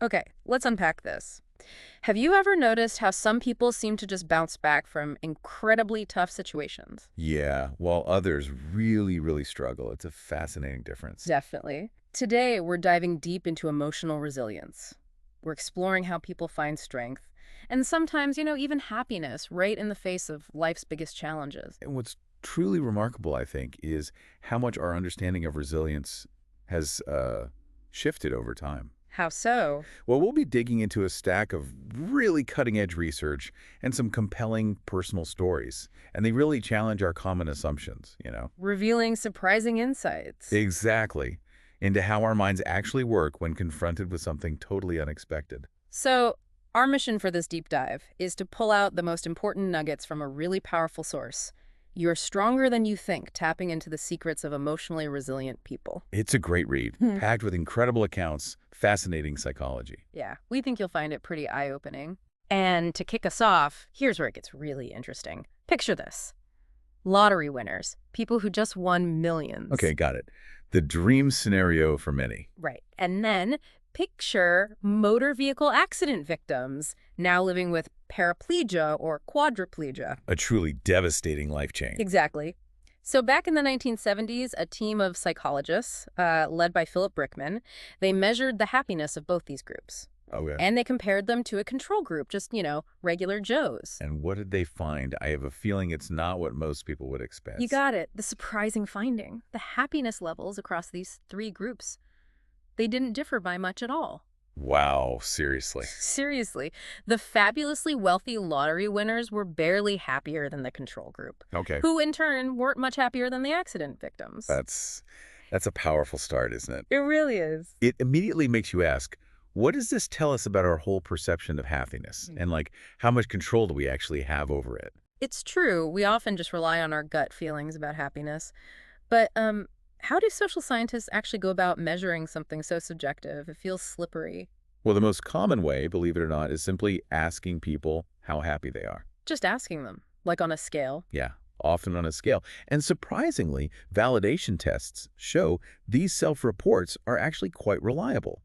Okay, let's unpack this. Have you ever noticed how some people seem to just bounce back from incredibly tough situations? Yeah, while others really, really struggle. It's a fascinating difference. Definitely. Today, we're diving deep into emotional resilience. We're exploring how people find strength and sometimes, even happiness right in the face of life's biggest challenges. And what's truly remarkable, I think, is how much our understanding of resilience has shifted over time. How so? Well, we'll be digging into a stack of really cutting-edge research and some compelling personal stories. And they really challenge our common assumptions. Revealing surprising insights. Exactly. Into how our minds actually work when confronted with something totally unexpected. So, our mission for this deep dive is to pull out the most important nuggets from a really powerful source. You're stronger than you think, tapping into the secrets of emotionally resilient people. It's a great read, Hmm. packed with incredible accounts, fascinating psychology. Yeah, we think you'll find it pretty eye-opening. And to kick us off, here's where it gets really interesting. Picture this. Lottery winners, people who just won millions. Okay, got it. The dream scenario for many. Right. And then picture motor vehicle accident victims now living with paraplegia or quadriplegia. A truly devastating life change. Exactly. So back in the 1970s, a team of psychologists, led by Philip Brickman, they measured the happiness of both these groups. Oh, yeah. And they compared them to a control group, just, regular Joes. And what did they find? I have a feeling it's not what most people would expect. You got it. The surprising finding. The happiness levels across these three groups, they didn't differ by much at all. Wow, seriously. Seriously, the fabulously wealthy lottery winners were barely happier than the control group, Okay. who in turn weren't much happier than the accident victims. That's a powerful start, isn't it? It really is. It immediately makes you ask, what does this tell us about our whole perception of happiness? And how much control do we actually have over it? It's true, we often just rely on our gut feelings about happiness. But how do social scientists actually go about measuring something so subjective? It feels slippery. Well, the most common way, believe it or not, is simply asking people how happy they are. Just asking them, like on a scale. Yeah, often on a scale. And surprisingly, validation tests show these self-reports are actually quite reliable.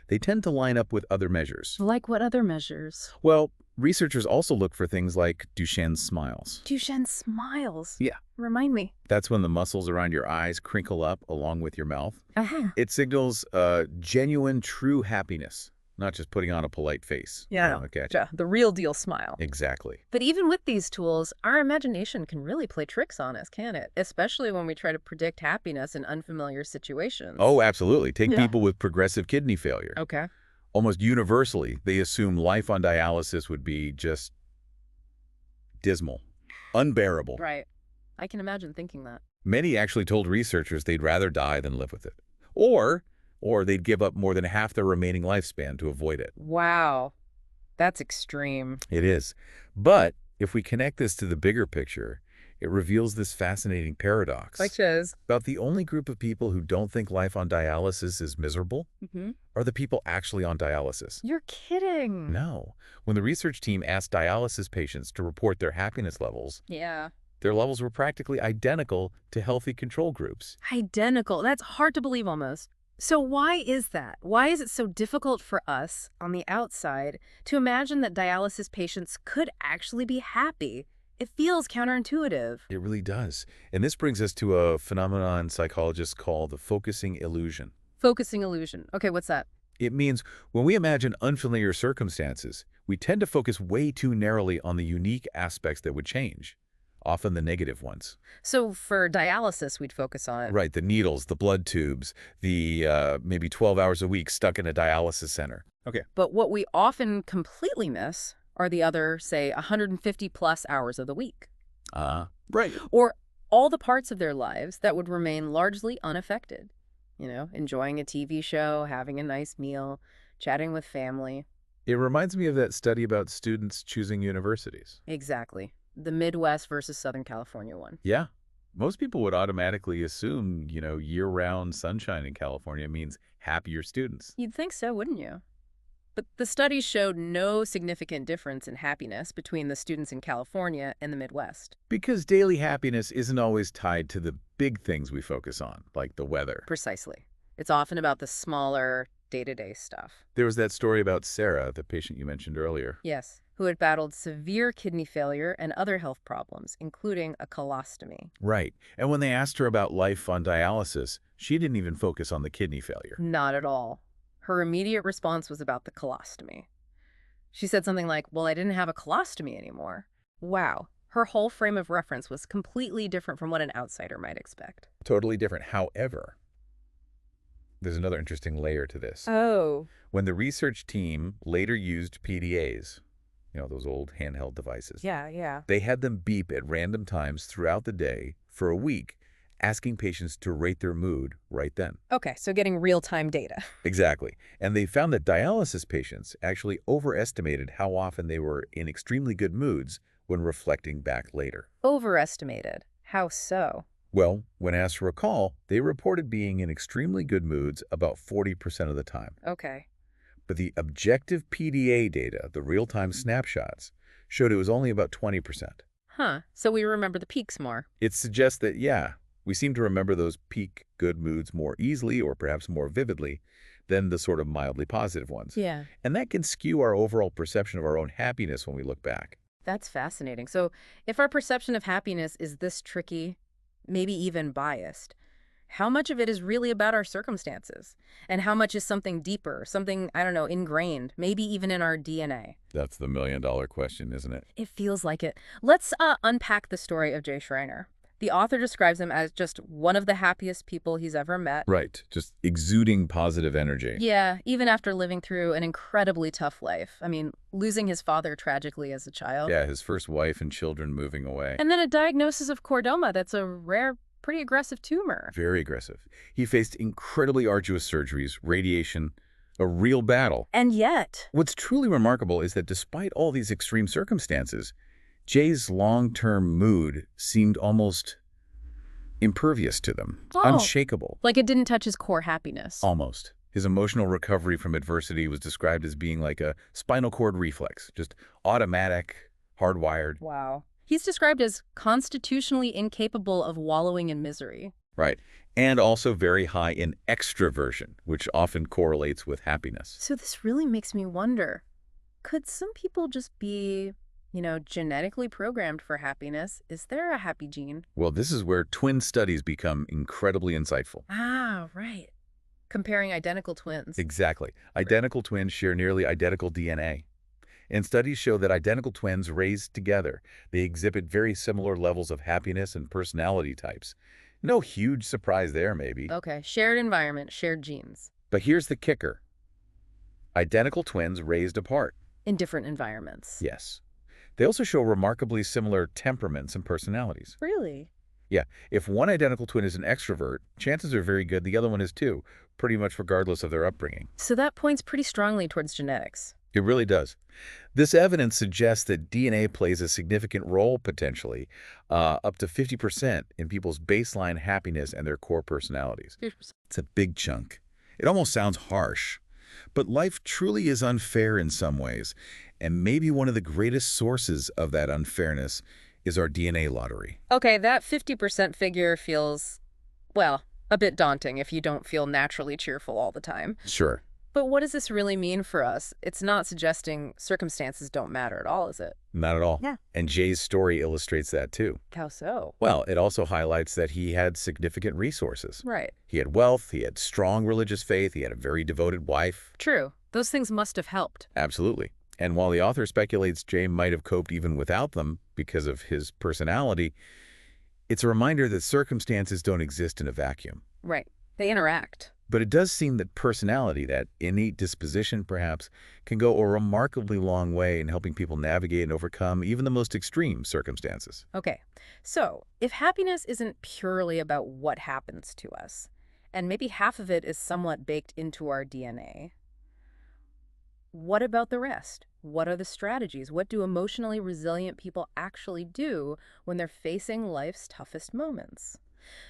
They tend to line up with other measures. Like what other measures? Well, researchers also look for things like Duchenne's smiles. Duchenne smiles. Yeah. Remind me. That's when the muscles around your eyes crinkle up along with your mouth. Uh-huh. It signals genuine, true happiness, not just putting on a polite face. Yeah, Okay. the real deal smile. Exactly. But even with these tools, our imagination can really play tricks on us, can't it? Especially when we try to predict happiness in unfamiliar situations. Oh, absolutely. Take Yeah. people with progressive kidney failure. Okay. Almost universally, they assume life on dialysis would be just dismal, unbearable. Right. I can imagine thinking that. Many actually told researchers they'd rather die than live with it. Or they'd give up more than half their remaining lifespan to avoid it. Wow. That's extreme. It is. But if we connect this to the bigger picture, it reveals this fascinating paradox. Which is? About the only group of people who don't think life on dialysis is miserable are the people actually on dialysis. You're kidding. No. When the research team asked dialysis patients to report their happiness levels, Yeah. their levels were practically identical to healthy control groups. Identical. That's hard to believe almost. So why is that? Why is it so difficult for us on the outside to imagine that dialysis patients could actually be happy? It feels counterintuitive. It really does. And this brings us to a phenomenon psychologists call the focusing illusion. Focusing illusion. Okay, what's that? It means when we imagine unfamiliar circumstances, we tend to focus way too narrowly on the unique aspects that would change, often the negative ones. So for dialysis, we'd focus on... Right, the needles, the blood tubes, the maybe 12 hours a week stuck in a dialysis center. Okay. But what we often completely miss are the other, say, 150 plus hours of the week. Right. Or all the parts of their lives that would remain largely unaffected. Enjoying a TV show, having a nice meal, chatting with family. It reminds me of that study about students choosing universities. Exactly. The Midwest versus Southern California one. Yeah. Most people would automatically assume, year-round sunshine in California means happier students. You'd think so, wouldn't you? But the studies showed no significant difference in happiness between the students in California and the Midwest. Because daily happiness isn't always tied to the big things we focus on, like the weather. Precisely. It's often about the smaller, day-to-day stuff. There was that story about Sarah, the patient you mentioned earlier. Yes, who had battled severe kidney failure and other health problems, including a colostomy. Right. And when they asked her about life on dialysis, she didn't even focus on the kidney failure. Not at all. Her immediate response was about the colostomy. She said something like, well, I didn't have a colostomy anymore. Wow. Her whole frame of reference was completely different from what an outsider might expect. Totally different. However, there's another interesting layer to this. Oh. When the research team later used PDAs, those old handheld devices, Yeah. they had them beep at random times throughout the day for a week, asking patients to rate their mood right then. Okay, so getting real-time data. Exactly. And they found that dialysis patients actually overestimated how often they were in extremely good moods when reflecting back later. Overestimated. How so? Well, when asked to recall, they reported being in extremely good moods about 40% of the time. Okay. But the objective PDA data, the real-time snapshots, showed it was only about 20%. Huh, so we remember the peaks more. It suggests that, we seem to remember those peak good moods more easily or perhaps more vividly than the sort of mildly positive ones. Yeah. And that can skew our overall perception of our own happiness when we look back. That's fascinating. So if our perception of happiness is this tricky, maybe even biased, how much of it is really about our circumstances? And how much is something deeper, something, I don't know, ingrained, maybe even in our DNA? That's the million-dollar question, isn't it? It feels like it. Let's unpack the story of Jay Schreiner. The author describes him as just one of the happiest people he's ever met. Right, just exuding positive energy. Yeah, even after living through an incredibly tough life. I mean, losing his father tragically as a child. Yeah, his first wife and children moving away. And then a diagnosis of chordoma that's a rare, pretty aggressive tumor. Very aggressive. He faced incredibly arduous surgeries, radiation, a real battle. And yet, What's truly remarkable is that despite all these extreme circumstances, Jay's long-term mood seemed almost impervious to them, unshakable. like it didn't touch his core happiness. Almost. His emotional recovery from adversity was described as being like a spinal cord reflex, just automatic, hardwired. Wow. He's described as constitutionally incapable of wallowing in misery. Right. And also very high in extroversion, which often correlates with happiness. So this really makes me wonder, could some people just be, genetically programmed for happiness? Is there a happy gene? Well, this is where twin studies become incredibly insightful. Ah, right. Comparing identical twins. Exactly. Identical twins share nearly identical DNA. And studies show that identical twins raised together, they exhibit very similar levels of happiness and personality types. No huge surprise there, maybe. Okay, shared environment, shared genes. But here's the kicker. Identical twins raised apart. In different environments. Yes. They also show remarkably similar temperaments and personalities. Really? Yeah, if one identical twin is an extrovert, chances are very good the other one is too, pretty much regardless of their upbringing. So that points pretty strongly towards genetics. It really does. This evidence suggests that DNA plays a significant role, potentially, up to 50% in people's baseline happiness and their core personalities. 50%. It's a big chunk. It almost sounds harsh. But life truly is unfair in some ways, and maybe one of the greatest sources of that unfairness is our DNA lottery. Okay, that 50% figure feels, well, a bit daunting if you don't feel naturally cheerful all the time. Sure. But what does this really mean for us? It's not suggesting circumstances don't matter at all, is it? Not at all. Yeah. And Jay's story illustrates that too. How so? Well, it also highlights that he had significant resources. Right. He had wealth, he had strong religious faith, he had a very devoted wife. True. Those things must have helped. Absolutely. And while the author speculates Jay might have coped even without them because of his personality, it's a reminder that circumstances don't exist in a vacuum. Right. They interact. But it does seem that personality, that innate disposition perhaps, can go a remarkably long way in helping people navigate and overcome even the most extreme circumstances. Okay. So, if happiness isn't purely about what happens to us, and maybe half of it is somewhat baked into our DNA, what about the rest? What are the strategies? What do emotionally resilient people actually do when they're facing life's toughest moments?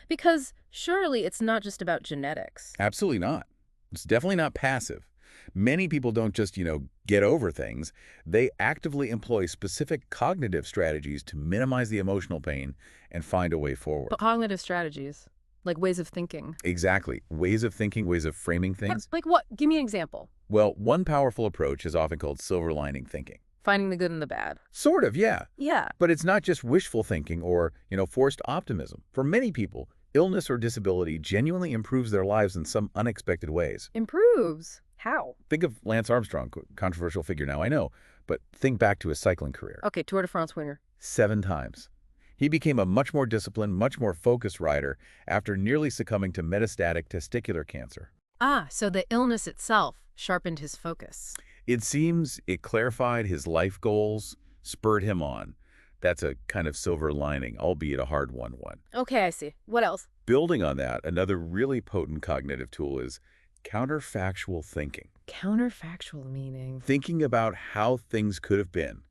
Because surely it's not just about genetics. Absolutely not. It's definitely not passive. Many people don't just, get over things. They actively employ specific cognitive strategies to minimize the emotional pain and find a way forward. But cognitive strategies. Like ways of thinking. Exactly. Ways of thinking, ways of framing things. Like what? Give me an example. Well, one powerful approach is often called silver lining thinking. Finding the good and the bad. Sort of, yeah. Yeah. But it's not just wishful thinking or, forced optimism. For many people, illness or disability genuinely improves their lives in some unexpected ways. Improves. How? Think of Lance Armstrong, controversial figure now, I know, but think back to his cycling career. Okay, Tour de France winner. 7 times. He became a much more disciplined, much more focused rider after nearly succumbing to metastatic testicular cancer. Ah, so the illness itself sharpened his focus. It seems it clarified his life goals, spurred him on. That's a kind of silver lining, albeit a hard one. Okay, I see. What else? Building on that, another really potent cognitive tool is counterfactual thinking. Counterfactual meaning. Thinking about how things could have been.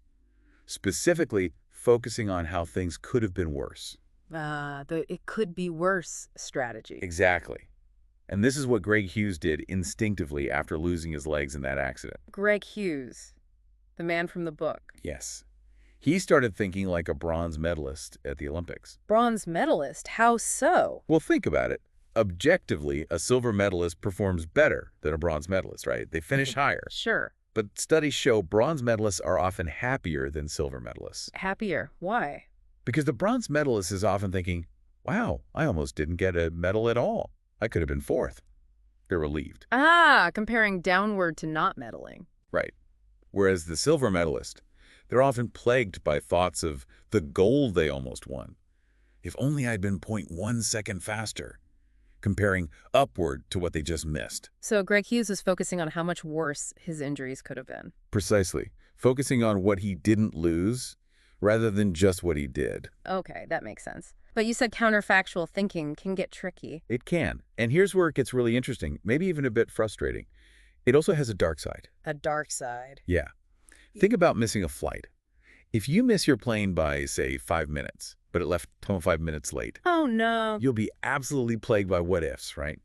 Specifically, focusing on how things could have been worse. The it could be worse strategy. Exactly. And this is what Greg Hughes did instinctively after losing his legs in that accident. Greg Hughes, the man from the book. Yes. He started thinking like a bronze medalist at the Olympics. Bronze medalist? How so? Well, think about it. Objectively, a silver medalist performs better than a bronze medalist, right? They finish higher. Sure. But studies show bronze medalists are often happier than silver medalists. Happier. Why? Because the bronze medalist is often thinking, wow, I almost didn't get a medal at all. I could have been 4th. They're relieved. Ah, comparing downward to not medaling. Right. Whereas the silver medalist, they're often plagued by thoughts of the gold they almost won. If only I'd been 0.1 second faster, comparing upward to what they just missed. So Greg Hughes was focusing on how much worse his injuries could have been. Precisely. Focusing on what he didn't lose rather than just what he did. Okay, that makes sense. But you said counterfactual thinking can get tricky. It can. And here's where it gets really interesting, maybe even a bit frustrating. It also has a dark side. A dark side. Yeah. Think about missing a flight. If you miss your plane by, say, 5 minutes, but it left 25 minutes late, Oh, no. you'll be absolutely plagued by what ifs, right?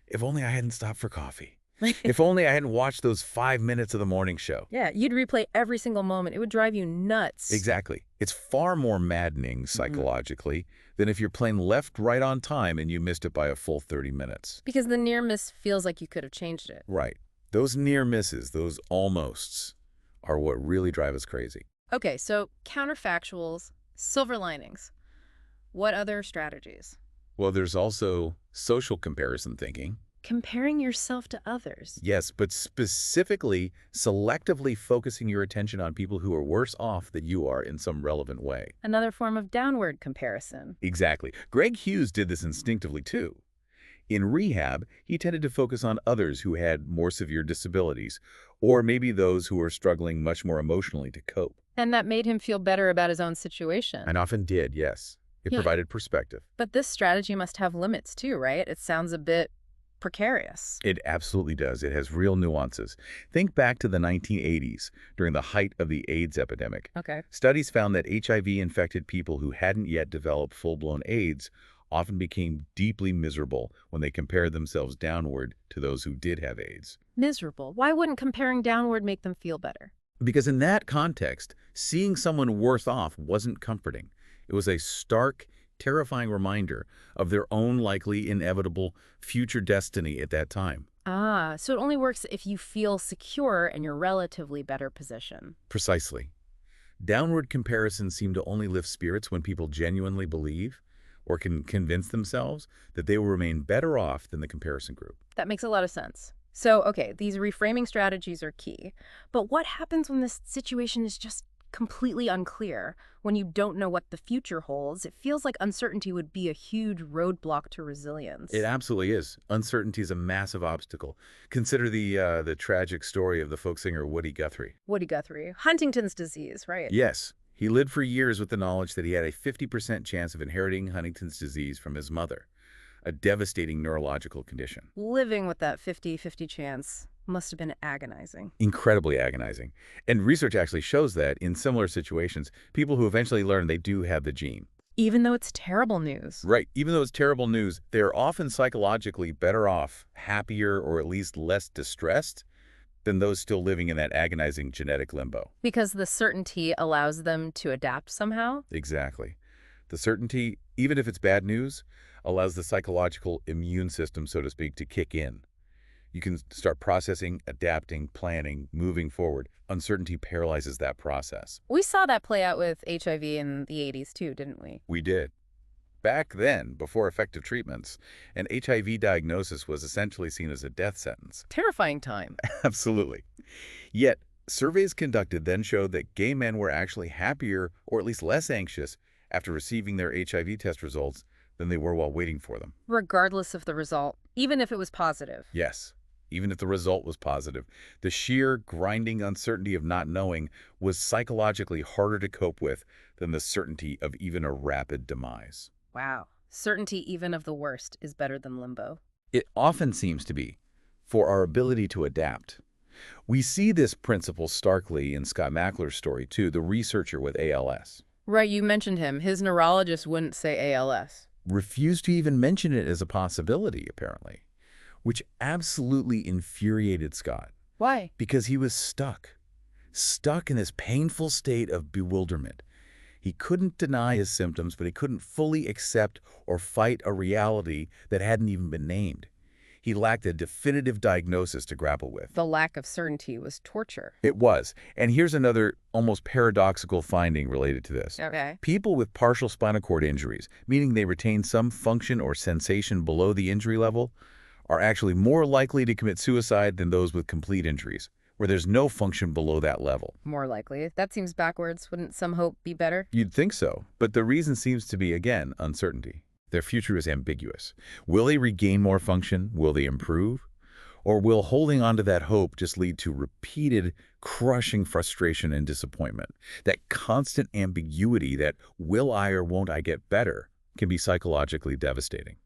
If only I hadn't stopped for coffee. If only I hadn't watched those 5 minutes of the morning show. Yeah, you'd replay every single moment. It would drive you nuts. Exactly. It's far more maddening psychologically than if your plane left right on time and you missed it by a full 30 minutes. Because the near miss feels like you could have changed it. Right. Those near misses, those almosts, are what really drive us crazy. Okay, so counterfactuals, silver linings. What other strategies? Well, there's also social comparison thinking. Comparing yourself to others. Yes, but specifically, selectively focusing your attention on people who are worse off than you are in some relevant way. Another form of downward comparison. Exactly. Greg Hughes did this instinctively, too. In rehab, he tended to focus on others who had more severe disabilities, or maybe those who were struggling much more emotionally to cope. And that made him feel better about his own situation. And often did, yes. It provided perspective. But this strategy must have limits too, right? It sounds a bit precarious. It absolutely does. It has real nuances. Think back to the 1980s, during the height of the AIDS epidemic. Okay. Studies found that HIV-infected people who hadn't yet developed full-blown AIDS often became deeply miserable when they compared themselves downward to those who did have AIDS. Miserable. Why wouldn't comparing downward make them feel better? Because in that context, seeing someone worse off wasn't comforting. It was a stark, terrifying reminder of their own likely inevitable future destiny at that time. Ah, so it only works if you feel secure in your relatively better position. Precisely. Downward comparisons seem to only lift spirits when people genuinely believe or can convince themselves that they will remain better off than the comparison group. That makes a lot of sense. So, okay, these reframing strategies are key. But what happens when this situation is just completely unclear? When you don't know what the future holds, it feels like uncertainty would be a huge roadblock to resilience. It absolutely is. Uncertainty is a massive obstacle. Consider the tragic story of the folk singer Woody Guthrie. Woody Guthrie. Huntington's disease, right? Yes. He lived for years with the knowledge that he had a 50% chance of inheriting Huntington's disease from his mother, a devastating neurological condition. Living with that 50-50 chance must have been agonizing. Incredibly agonizing. And research actually shows that in similar situations, people who eventually learn they do have the gene. Even though it's terrible news. Right. Even though it's terrible news, they are often psychologically better off, happier, or at least less distressed than those still living in that agonizing genetic limbo. Because the certainty allows them to adapt somehow? Exactly. The certainty, even if it's bad news, allows the psychological immune system, so to speak, to kick in. You can start processing, adapting, planning, moving forward. Uncertainty paralyzes that process. We saw that play out with HIV in the 80s too, didn't we? We did. Back then, before effective treatments, an HIV diagnosis was essentially seen as a death sentence. Terrifying time. Absolutely. Yet, surveys conducted then showed that gay men were actually happier, or at least less anxious, after receiving their HIV test results than they were while waiting for them. Regardless of the result, even if it was positive. Yes, even if the result was positive, the sheer grinding uncertainty of not knowing was psychologically harder to cope with than the certainty of even a rapid demise. Wow. Certainty even of the worst is better than limbo. It often seems to be, for our ability to adapt. We see this principle starkly in Scott Mackler's story, too, the researcher with ALS. Right, you mentioned him. His neurologist wouldn't say ALS. Refused to even mention it as a possibility, apparently, which absolutely infuriated Scott Why? because he was stuck in this painful state of bewilderment. He couldn't deny his symptoms, but he couldn't fully accept or fight a reality that hadn't even been named. He lacked a definitive diagnosis to grapple with. The lack of certainty was torture. It was. And here's another almost paradoxical finding related to this. Okay. People with partial spinal cord injuries, meaning they retain some function or sensation below the injury level, are actually more likely to commit suicide than those with complete injuries, where there's no function below that level. More likely. That seems backwards. Wouldn't some hope be better? You'd think so, but the reason seems to be, again, uncertainty. Their future is ambiguous. Will they regain more function? Will they improve? Or will holding on to that hope just lead to repeated, crushing frustration and disappointment? That constant ambiguity, that will I or won't I get better, can be psychologically devastating.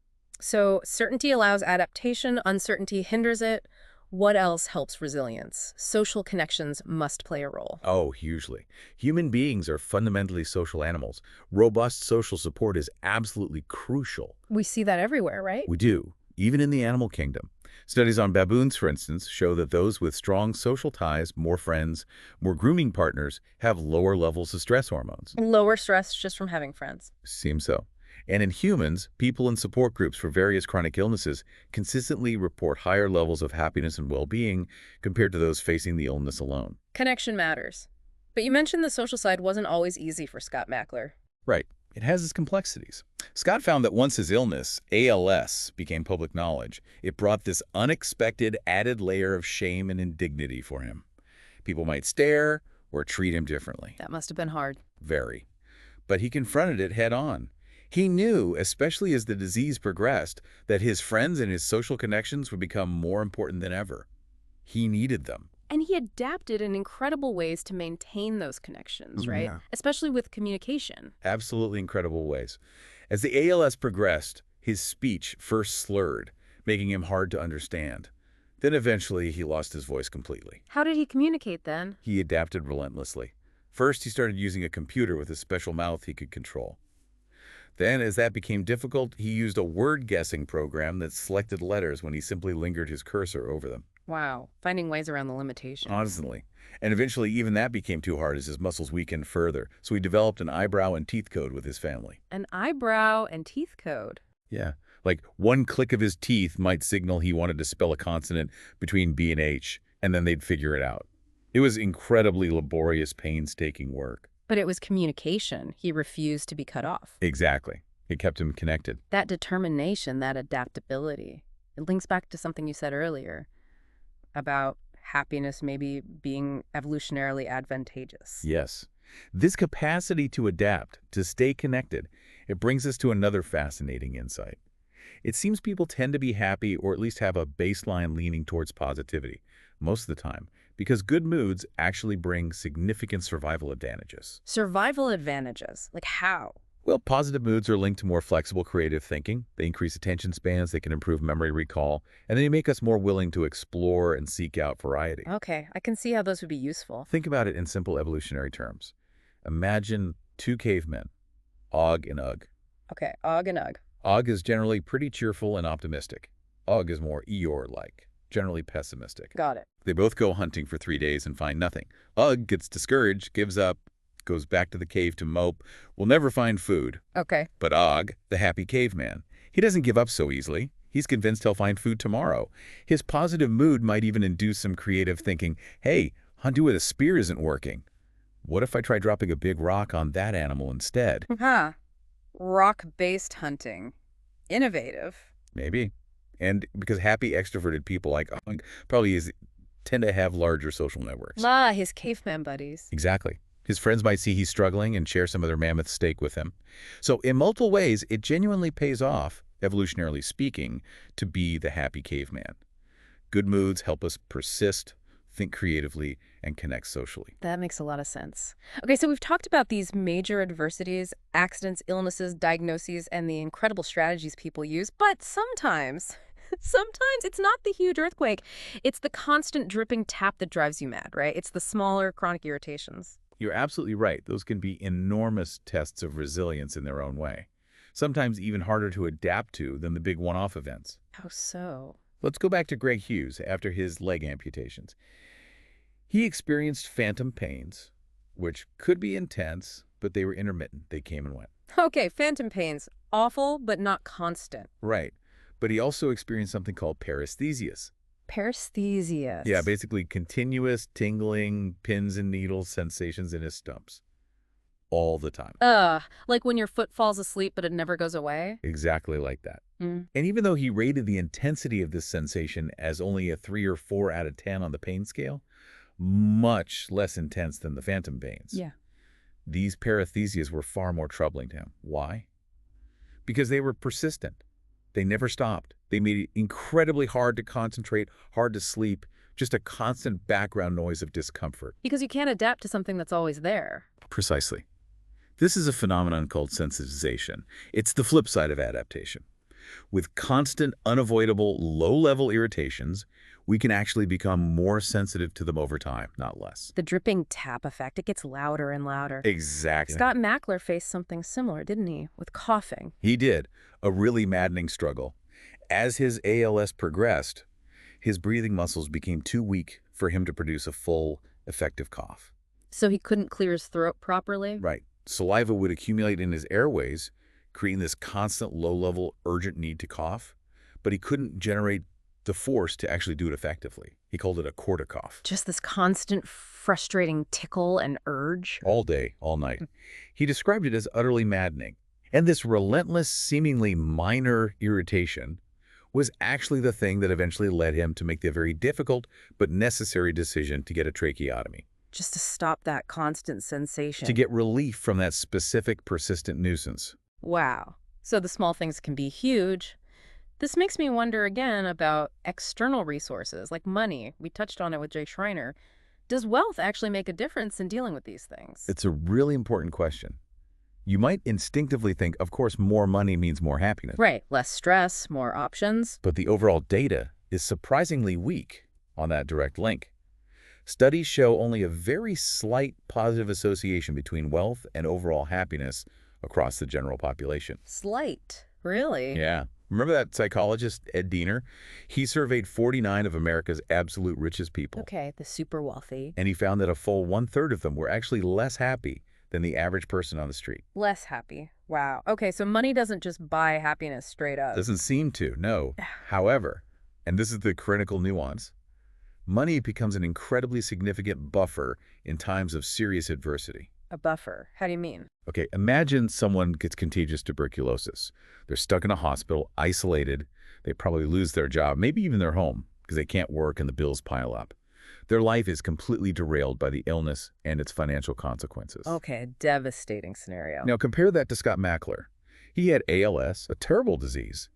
So certainty allows adaptation, uncertainty hinders it. What else helps resilience? Social connections must play a role. Oh, hugely. Human beings are fundamentally social animals. Robust social support is absolutely crucial. We see that everywhere, right? We do, even in the animal kingdom. Studies on baboons, for instance, show that those with strong social ties, more friends, more grooming partners, have lower levels of stress hormones. Lower stress just from having friends. Seems so. And in humans, people in support groups for various chronic illnesses consistently report higher levels of happiness and well-being compared to those facing the illness alone. Connection matters. But you mentioned the social side wasn't always easy for Scott Mackler. Right. It has its complexities. Scott found that once his illness, ALS, became public knowledge, it brought this unexpected added layer of shame and indignity for him. People might stare or treat him differently. That must have been hard. Very. But he confronted it head on. He knew, especially as the disease progressed, that his friends and his social connections would become more important than ever. He needed them. And he adapted in incredible ways to maintain those connections, right? Yeah. Especially with communication. Absolutely incredible ways. As the ALS progressed, his speech first slurred, making him hard to understand. Then eventually he lost his voice completely. How did he communicate then? He adapted relentlessly. First, he started using a computer with a special mouth he could control. Then, as that became difficult, he used a word-guessing program that selected letters when he simply lingered his cursor over them. Wow. Finding ways around the limitations. Honestly. And eventually, even that became too hard as his muscles weakened further, so he developed an eyebrow and teeth code with his family. An eyebrow and teeth code. Yeah. Like, one click of his teeth might signal he wanted to spell a consonant between B and H, and then they'd figure it out. It was incredibly laborious, painstaking work. But it was communication. He refused to be cut off. Exactly. It kept him connected. That determination, that adaptability, it links back to something you said earlier about happiness maybe being evolutionarily advantageous. Yes. This capacity to adapt, to stay connected, it brings us to another fascinating insight. It seems people tend to be happy or at least have a baseline leaning towards positivity, most of the time, because good moods actually bring significant survival advantages. Survival advantages? Like how? Well, positive moods are linked to more flexible creative thinking. They increase attention spans, they can improve memory recall, and they make us more willing to explore and seek out variety. Okay, I can see how those would be useful. Think about it in simple evolutionary terms. Imagine two cavemen, Og and Ugg. Okay, Og and Ugg. Og is generally pretty cheerful and optimistic. Ugg is more Eeyore-like, generally pessimistic. Got it. They both go hunting for 3 days and find nothing. Ugg gets discouraged, gives up, goes back to the cave to mope, will never find food. Okay. But Og, the happy caveman, He doesn't give up so easily. He's convinced he'll find food tomorrow. His positive mood might even induce some creative thinking. Hey, hunting with a spear isn't working. What if I try dropping a big rock on that animal instead? Huh. Rock-based hunting. Innovative. Maybe. And because happy extroverted people like Unk probably tend to have larger social networks. His caveman buddies. Exactly. His friends might see he's struggling and share some of their mammoth steak with him. So in multiple ways, it genuinely pays off, evolutionarily speaking, to be the happy caveman. Good moods help us persist, think creatively, and connect socially. That makes a lot of sense. Okay, so we've talked about these major adversities, accidents, illnesses, diagnoses, and the incredible strategies people use, but sometimes it's not the huge earthquake. It's the constant dripping tap that drives you mad, right? It's the smaller chronic irritations. You're absolutely right. Those can be enormous tests of resilience in their own way, sometimes even harder to adapt to than the big one-off events. How so? Let's go back to Greg Hughes after his leg amputations. He experienced phantom pains, which could be intense, but they were intermittent. They came and went. Okay, phantom pains. Awful, but not constant. Right. But he also experienced something called paresthesias. Paresthesia. Yeah, basically continuous tingling, pins and needles sensations in his stumps. All the time. Like when your foot falls asleep but it never goes away? Exactly like that. Mm. And even though he rated the intensity of this sensation as only a 3 or 4 out of 10 on the pain scale, much less intense than the phantom pains. Yeah. These paresthesias were far more troubling to him. Why? Because they were persistent. They never stopped. They made it incredibly hard to concentrate, hard to sleep, just a constant background noise of discomfort. Because you can't adapt to something that's always there. Precisely. This is a phenomenon called sensitization. It's the flip side of adaptation. With constant, unavoidable, low-level irritations, we can actually become more sensitive to them over time, not less. The dripping tap effect, it gets louder and louder. Exactly. Scott Mackler faced something similar, didn't he? With coughing. He did. A really maddening struggle. As his ALS progressed, his breathing muscles became too weak for him to produce a full, effective cough. So he couldn't clear his throat properly? Right. Saliva would accumulate in his airways, creating this constant low-level urgent need to cough, but he couldn't generate the force to actually do it effectively. He called it a corticough. Just this constant, frustrating tickle and urge? All day, all night. He described it as utterly maddening. And this relentless, seemingly minor irritation was actually the thing that eventually led him to make the very difficult but necessary decision to get a tracheotomy. Just to stop that constant sensation. To get relief from that specific, persistent nuisance. Wow. So the small things can be huge. This makes me wonder again about external resources, like money. We touched on it with Jay Schreiner. Does wealth actually make a difference in dealing with these things? It's a really important question. You might instinctively think, of course, more money means more happiness. Right. Less stress, more options. But the overall data is surprisingly weak on that direct link. Studies show only a very slight positive association between wealth and overall happiness across the general population. Slight. Really? Yeah. Remember that psychologist, Ed Diener? He surveyed 49 of America's absolute richest people. Okay, the super wealthy. And he found that a full 1/3 of them were actually less happy than the average person on the street. Less happy. Wow. Okay, so money doesn't just buy happiness straight up. Doesn't seem to, no. However, and this is the critical nuance, money becomes an incredibly significant buffer in times of serious adversity. A buffer. How do you mean? Okay, imagine someone gets contagious tuberculosis. They're stuck in a hospital, isolated. They probably lose their job, maybe even their home, because they can't work and the bills pile up. Their life is completely derailed by the illness and its financial consequences. Okay, devastating scenario. Now compare that to Scott Mackler. He had ALS, a terrible disease,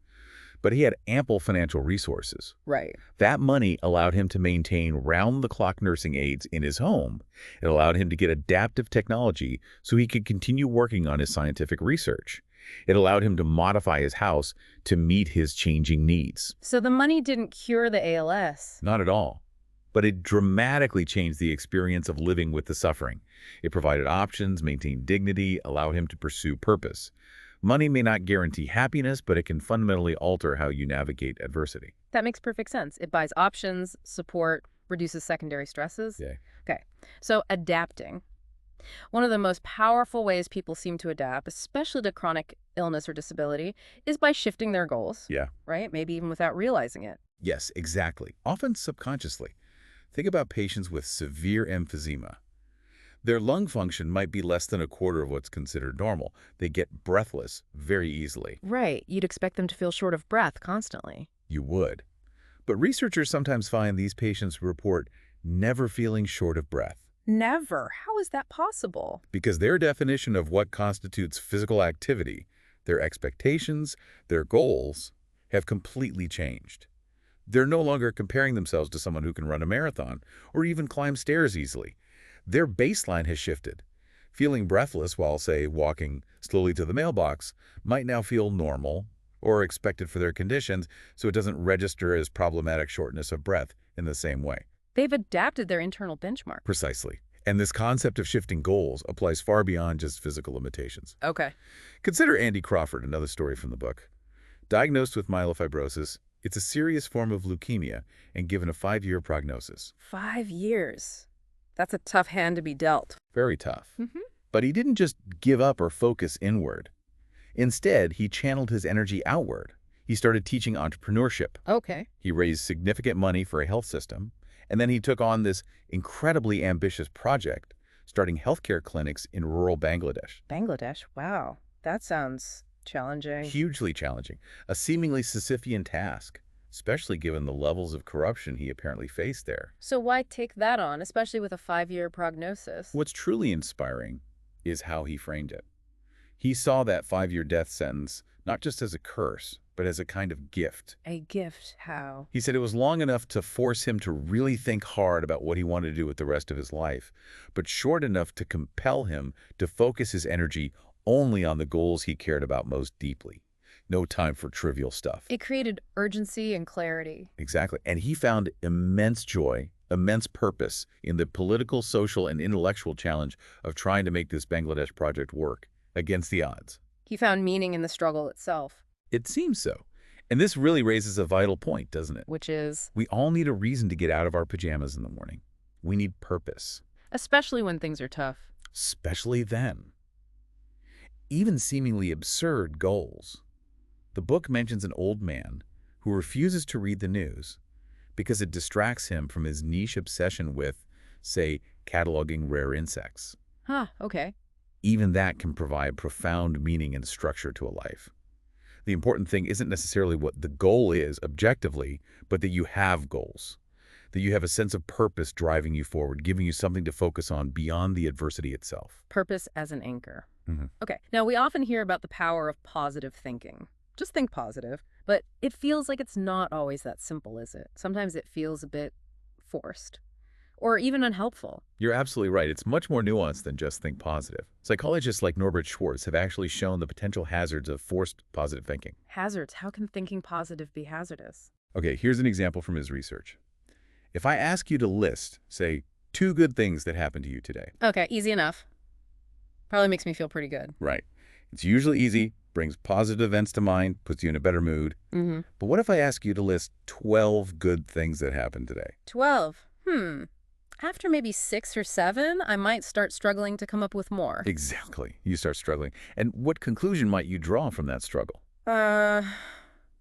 but he had ample financial resources. Right. That money allowed him to maintain round-the-clock nursing aides in his home. It allowed him to get adaptive technology so he could continue working on his scientific research. It allowed him to modify his house to meet his changing needs. So the money didn't cure the ALS. Not at all. But it dramatically changed the experience of living with the suffering. It provided options, maintained dignity, allowed him to pursue purpose. Money may not guarantee happiness, but it can fundamentally alter how you navigate adversity. That makes perfect sense. It buys options, support, reduces secondary stresses. Yeah. Okay. So adapting. One of the most powerful ways people seem to adapt, especially to chronic illness or disability, is by shifting their goals, Yeah. right? Maybe even without realizing it. Yes, exactly. Often subconsciously. Think about patients with severe emphysema. Their lung function might be less than a quarter of what's considered normal. They get breathless very easily. Right. You'd expect them to feel short of breath constantly. You would. But researchers sometimes find these patients report never feeling short of breath Never. How is that possible? because their definition of what constitutes physical activity, their expectations, their goals, have completely changed. They're no longer comparing themselves to someone who can run a marathon or even climb stairs easily. Their baseline has shifted. Feeling breathless while, say, walking slowly to the mailbox might now feel normal or expected for their conditions, so it doesn't register as problematic shortness of breath in the same way. They've adapted their internal benchmark. Precisely. And this concept of shifting goals applies far beyond just physical limitations. Okay. Consider Andy Crawford, another story from the book. Diagnosed with myelofibrosis, it's a serious form of leukemia and given a 5-year prognosis. 5 years. That's a tough hand to be dealt. Very tough. Mm-hmm. But he didn't just give up or focus inward. Instead, he channeled his energy outward. He started teaching entrepreneurship. Okay. He raised significant money for a health system, and then he took on this incredibly ambitious project, starting healthcare clinics in rural Bangladesh. Bangladesh. Wow. That sounds challenging. Hugely challenging, a seemingly Sisyphean task, especially given the levels of corruption he apparently faced there. So why take that on, especially with a 5-year prognosis? What's truly inspiring is how he framed it. He saw that 5-year death sentence not just as a curse, but as a kind of gift. A gift. How? He said it was long enough to force him to really think hard about what he wanted to do with the rest of his life, but short enough to compel him to focus his energy only on the goals he cared about most deeply. No time for trivial stuff. It created urgency and clarity. Exactly. And he found immense joy, immense purpose in the political, social, and intellectual challenge of trying to make this Bangladesh project work against the odds. He found meaning in the struggle itself. It seems so. And this really raises a vital point, doesn't it? Which is? We all need a reason to get out of our pajamas in the morning. We need purpose. Especially when things are tough. Especially then. Even seemingly absurd goals. The book mentions an old man who refuses to read the news because it distracts him from his niche obsession with, say, cataloging rare insects. Huh, okay. Even that can provide profound meaning and structure to a life. The important thing isn't necessarily what the goal is objectively, but that you have goals, that you have a sense of purpose driving you forward, giving you something to focus on beyond the adversity itself. Purpose as an anchor. Mm-hmm. Okay, now we often hear about the power of positive thinking. Just think positive. But it feels like it's not always that simple, is it? Sometimes it feels a bit forced or even unhelpful. You're absolutely right. It's much more nuanced than just think positive. Psychologists like Norbert Schwartz have actually shown the potential hazards of forced positive thinking. Hazards. How can thinking positive be hazardous? Okay, here's an example from his research. If I ask you to list, say, 2 good things that happened to you today. Okay, easy enough. Probably makes me feel pretty good. Right. It's usually easy, brings positive events to mind, puts you in a better mood. Mm-hmm. But what if I ask you to list 12 good things that happened today? 12. After maybe 6 or 7, I might start struggling to come up with more. Exactly. You start struggling. And what conclusion might you draw from that struggle?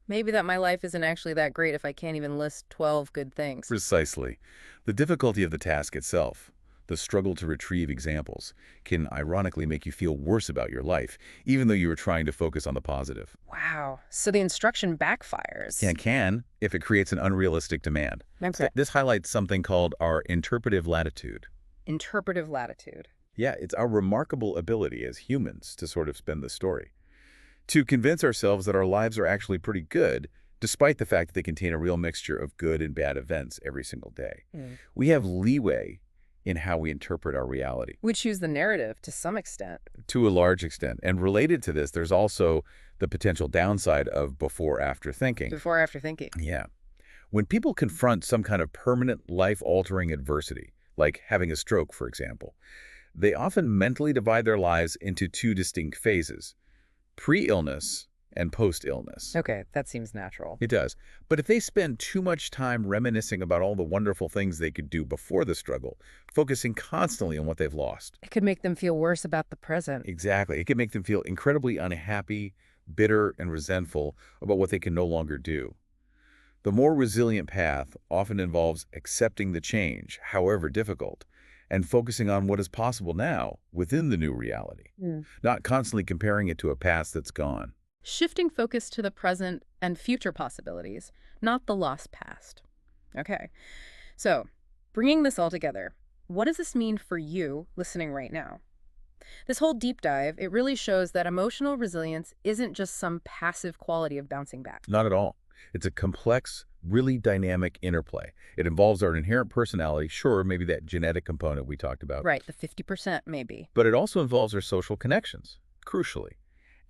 Maybe that my life isn't actually that great if I can't even list 12 good things. Precisely. The difficulty of the task itself, the struggle to retrieve examples, can ironically make you feel worse about your life, even though you were trying to focus on the positive. Wow. So the instruction backfires. And can, if it creates an unrealistic demand. Okay. This highlights something called our interpretive latitude. Interpretive latitude. Yeah, it's our remarkable ability as humans to sort of spin the story. To convince ourselves that our lives are actually pretty good, despite the fact that they contain a real mixture of good and bad events every single day. We have leeway in how we interpret our reality. We choose the narrative to some extent. To a large extent. And related to this, there's also the potential downside of before-after thinking. Before-after thinking. Yeah. When people confront some kind of permanent life-altering adversity, like having a stroke, for example, they often mentally divide their lives into 2 distinct phases. Pre-illness and post-illness. Okay, that seems natural. It does. But if they spend too much time reminiscing about all the wonderful things they could do before the struggle, focusing constantly on what they've lost, It could make them feel worse about the present. exactly, it can make them feel incredibly unhappy, bitter, and resentful about what they can no longer do. The more resilient path often involves accepting the change, however difficult, and focusing on what is possible now within the new reality, not constantly comparing it to a past that's gone. Shifting focus to the present and future possibilities, not the lost past. Okay, so bringing this all together, what does this mean for you listening right now? This whole deep dive, it really shows that emotional resilience isn't just some passive quality of bouncing back. Not at all. It's a complex, really dynamic interplay. It involves our inherent personality, sure, maybe that genetic component we talked about, Right, the 50% maybe. but it also involves our social connections, crucially.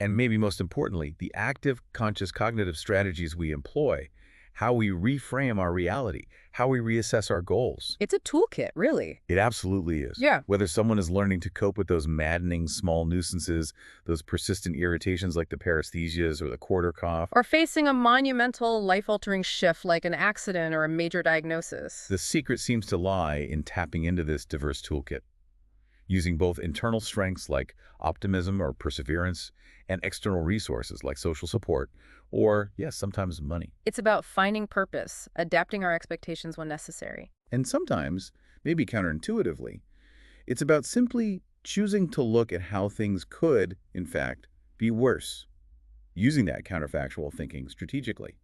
And maybe most importantly, the active, conscious cognitive strategies we employ, how we reframe our reality, how we reassess our goals. It's a toolkit, really. It absolutely is. Yeah. Whether someone is learning to cope with those maddening small nuisances, those persistent irritations like the paresthesias or the quarter cough, Or facing a monumental, life-altering shift like an accident or a major diagnosis. the secret seems to lie in tapping into this diverse toolkit, using both internal strengths like optimism or perseverance and external resources like social support or, yes, sometimes money. It's about finding purpose, adapting our expectations when necessary. And sometimes, maybe counterintuitively, it's about simply choosing to look at how things could, in fact, be worse, using that counterfactual thinking strategically.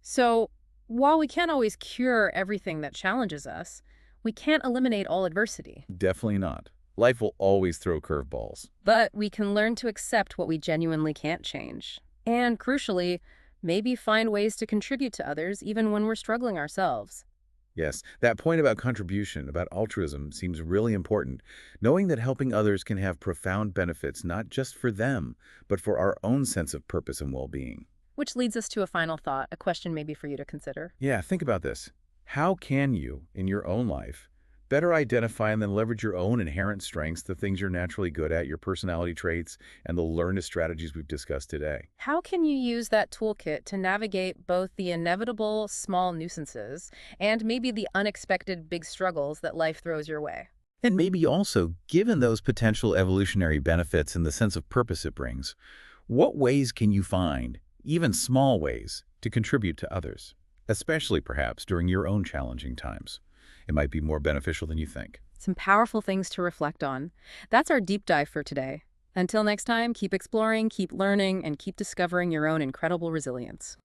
So, while we can't always cure everything that challenges us, we can't eliminate all adversity. Definitely not. Life will always throw curveballs. But we can learn to accept what we genuinely can't change. And crucially, maybe find ways to contribute to others even when we're struggling ourselves. Yes, that point about contribution, about altruism, seems really important. Knowing that helping others can have profound benefits, not just for them, but for our own sense of purpose and well-being. Which leads us to a final thought, a question maybe for you to consider. Yeah, think about this. How can you, in your own life, better identify and then leverage your own inherent strengths, the things you're naturally good at, your personality traits, and the learned strategies we've discussed today? How can you use that toolkit to navigate both the inevitable small nuisances and maybe the unexpected big struggles that life throws your way? And maybe also, given those potential evolutionary benefits and the sense of purpose it brings, what ways can you find, even small ways, to contribute to others, especially perhaps during your own challenging times? It might be more beneficial than you think. Some powerful things to reflect on. That's our deep dive for today. Until next time, keep exploring, keep learning, and keep discovering your own incredible resilience.